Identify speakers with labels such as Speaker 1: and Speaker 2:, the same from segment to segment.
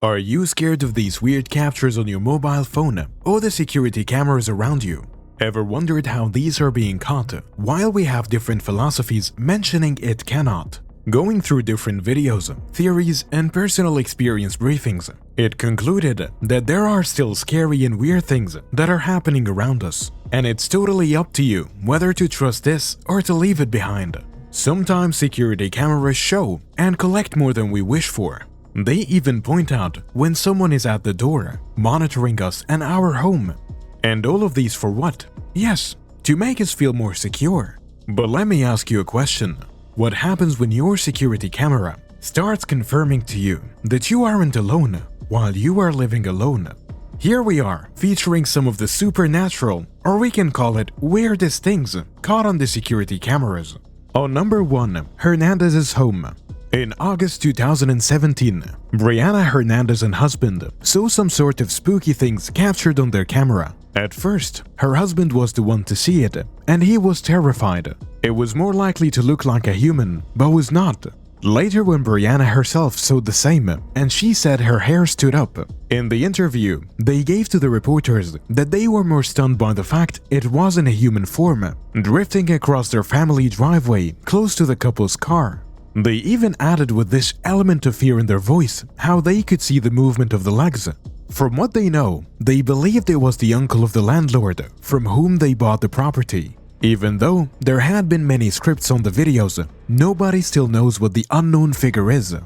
Speaker 1: Are you scared of these weird captures on your mobile phone or the security cameras around you? Ever wondered how these are being caught while we have different philosophies mentioning it cannot? Going through different videos, theories, and personal experience briefings, it concluded that there are still scary and weird things that are happening around us, and it's totally up to you whether to trust this or to leave it behind. Sometimes security cameras show and collect more than we wish for. They even point out when someone is at the door, monitoring us and our home. And all of these for what? Yes, to make us feel more secure. But let me ask you a question. What happens when your security camera starts confirming to you that you aren't alone while you are living alone? Here we are, featuring some of the supernatural, or we can call it weirdest things, caught on the security cameras. On number 1, Hernandez's home. In August 2017, Brianna Hernandez and husband saw some sort of spooky things captured on their camera. At first, her husband was the one to see it, and he was terrified. It was more likely to look like a human, but was not. Later, when Brianna herself saw the same, and she said her hair stood up. In the interview, they gave to the reporters that they were more stunned by the fact it wasn't a human form, drifting across their family driveway close to the couple's car. They even added with this element of fear in their voice how they could see the movement of the legs. From what they know, they believed it was the uncle of the landlord from whom they bought the property. Even though there had been many scripts on the videos, nobody still knows what the unknown figure is.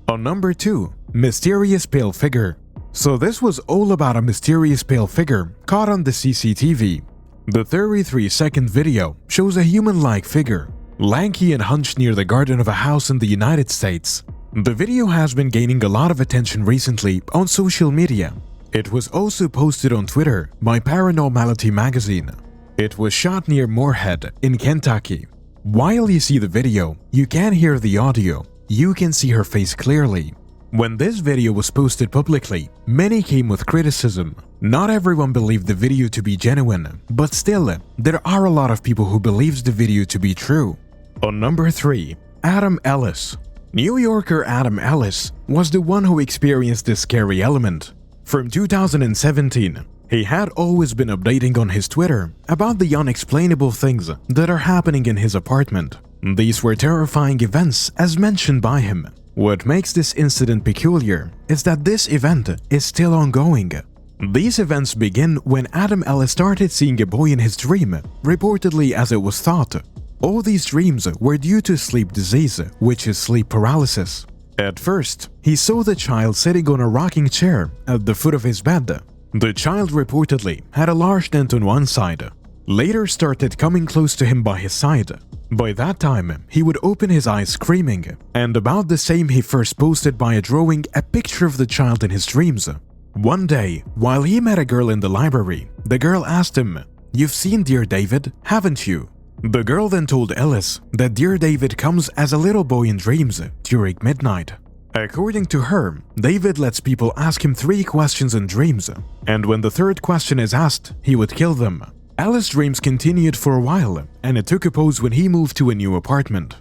Speaker 1: On number 2, mysterious pale figure. So this was all about a mysterious pale figure caught on the CCTV. The 33-second video shows a human-like figure, lanky and hunched near the garden of a house in the United States. The video has been gaining a lot of attention recently on social media. It was also posted on Twitter by Paranormality magazine. It was shot near Moorhead in Kentucky. While you see the video, you can hear the audio. You can see her face clearly. When this video was posted publicly, many came with criticism. Not everyone believed the video to be genuine, but still, there are a lot of people who believes the video to be true. On number 3, Adam Ellis. New Yorker Adam Ellis was the one who experienced this scary element. From 2017, he had always been updating on his Twitter about the unexplainable things that are happening in his apartment. These were terrifying events as mentioned by him. What makes this incident peculiar is that this event is still ongoing. These events begin when Adam Ellis started seeing a boy in his dream, reportedly as it was thought. All these dreams were due to sleep disease, which is sleep paralysis. At first, he saw the child sitting on a rocking chair at the foot of his bed. The child reportedly had a large dent on one side. Later started coming close to him by his side. By that time, he would open his eyes screaming, and about the same he first posted by drawing a picture of the child in his dreams. One day, while he met a girl in the library, the girl asked him, "You've seen Dear David, haven't you?" The girl then told Ellis that Dear David comes as a little boy in dreams during midnight. According to her, David lets people ask him 3 questions in dreams, and when the 3rd question is asked, he would kill them. Ellis' dreams continued for a while, and it took a pause when he moved to a new apartment.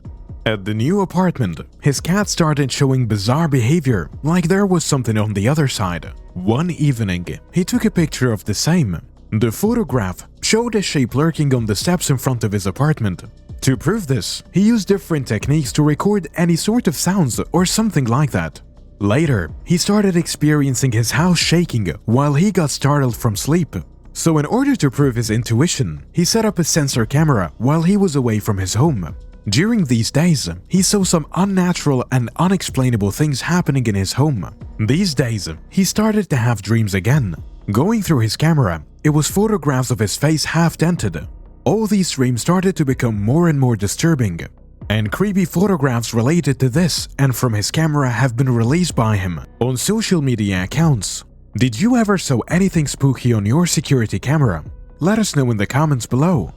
Speaker 1: At the new apartment, his cat started showing bizarre behavior, like there was something on the other side. One evening, he took a picture of the same. The photograph showed a shape lurking on the steps in front of his apartment. To prove this, he used different techniques to record any sort of sounds or something like that. Later, he started experiencing his house shaking while he got startled from sleep. So in order to prove his intuition, he set up a sensor camera while he was away from his home. During these days, he saw some unnatural and unexplainable things happening in his home. These days, he started to have dreams again. Going through his camera, it was photographs of his face half dented. All these dreams started to become more and more disturbing, and creepy photographs related to this and from his camera have been released by him on social media accounts. Did you ever saw anything spooky on your security camera? Let us know in the comments below.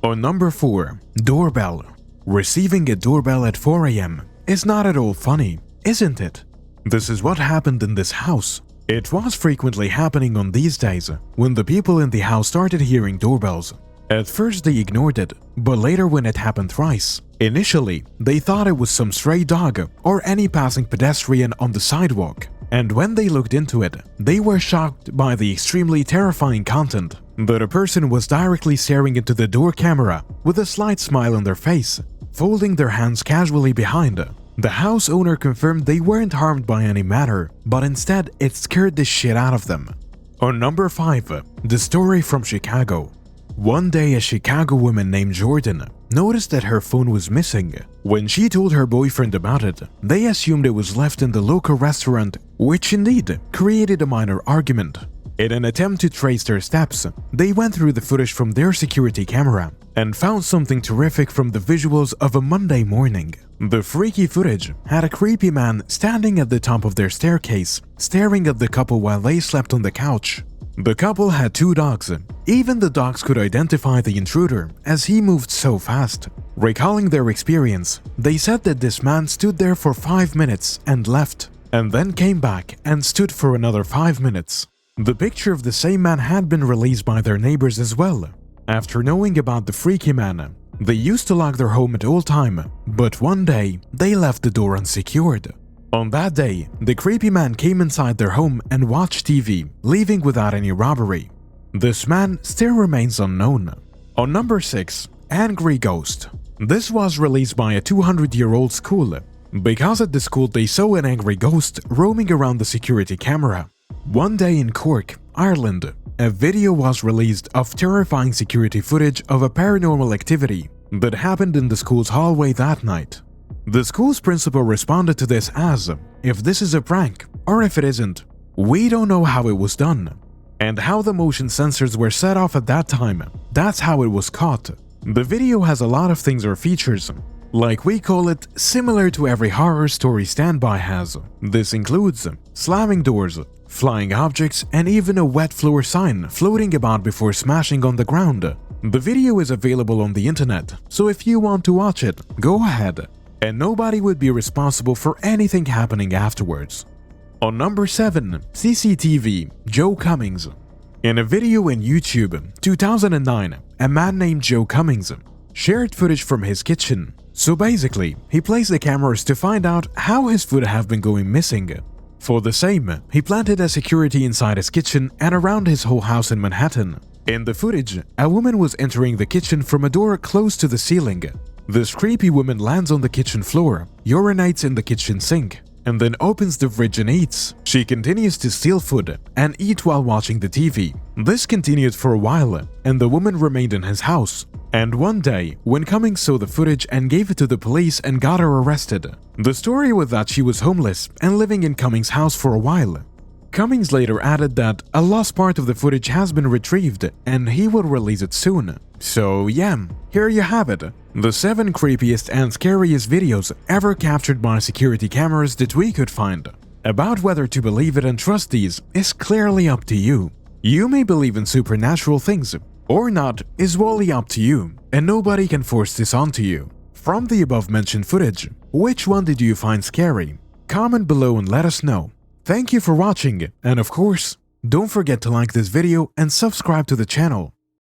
Speaker 1: On number 4, doorbell. Receiving a doorbell at 4 a.m. is not at all funny, isn't it? This is what happened in this house. It was frequently happening on these days when the people in the house started hearing doorbells. At first they ignored it, but later when it happened thrice, initially they thought it was some stray dog or any passing pedestrian on the sidewalk. and when they looked into it, they were shocked by the extremely terrifying content that a person was directly staring into the door camera with a slight smile on their face, folding their hands casually behind. The house owner confirmed they weren't harmed by any matter, but instead it scared the shit out of them. On number 5, the story from Chicago. One day, a Chicago woman named Jordan noticed that her phone was missing. When she told her boyfriend about it, they assumed it was left in the local restaurant, which indeed created a minor argument. In an attempt to trace their steps, they went through the footage from their security camera and found something terrific from the visuals of a Monday morning. The freaky footage had a creepy man standing at the top of their staircase, staring at the couple while they slept on the couch. The couple had 2 dogs. Even the dogs could identify the intruder as he moved so fast. Recalling their experience, they said that this man stood there for 5 minutes and left, and then came back and stood for another 5 minutes. The picture of the same man had been released by their neighbors as well. After knowing about the freaky man, they used to lock their home at all time, but one day they left the door unsecured. On that day, the creepy man came inside their home and watched TV, leaving without any robbery. This man still remains unknown. On number 6, Angry Ghost. This was released by a 200-year-old school, because at the school they saw an angry ghost roaming around the security camera. One day in Cork, Ireland, a video was released of terrifying security footage of a paranormal activity that happened in the school's hallway that night. The school's principal responded to this as, "If this is a prank, or if it isn't, we don't know how it was done." And how the motion sensors were set off at that time, that's how it was caught. The video has a lot of things or features, like we call it, similar to every horror story Standby has. This includes slamming doors, flying objects, and even a wet floor sign floating about before smashing on the ground. The video is available on the internet, so if you want to watch it, go ahead. And nobody would be responsible for anything happening afterwards. On number 7, CCTV, Joe Cummings. In a video in YouTube, 2009, a man named Joe Cummings shared footage from his kitchen. So basically, he placed the cameras to find out how his food have been going missing. For the same, he planted a security inside his kitchen and around his whole house in Manhattan. In the footage, a woman was entering the kitchen from a door close to the ceiling. This creepy woman lands on the kitchen floor, urinates in the kitchen sink, and then opens the fridge and eats. She continues to steal food and eat while watching the TV. This continued for a while, and the woman remained in his house. And one day, when Cummings saw the footage and gave it to the police and got her arrested. The story was that she was homeless and living in Cummings' house for a while. Cummings later added that a lost part of the footage has been retrieved and he will release it soon. So yeah, here you have it. The 7 creepiest and scariest videos ever captured by security cameras that we could find. About whether to believe it and trust these is clearly up to you. You may believe in supernatural things, or not is wholly up to you, and nobody can force this onto you. From the above mentioned footage, which one did you find scary? Comment below and let us know. Thank you for watching, and of course, don't forget to like this video and subscribe to the channel.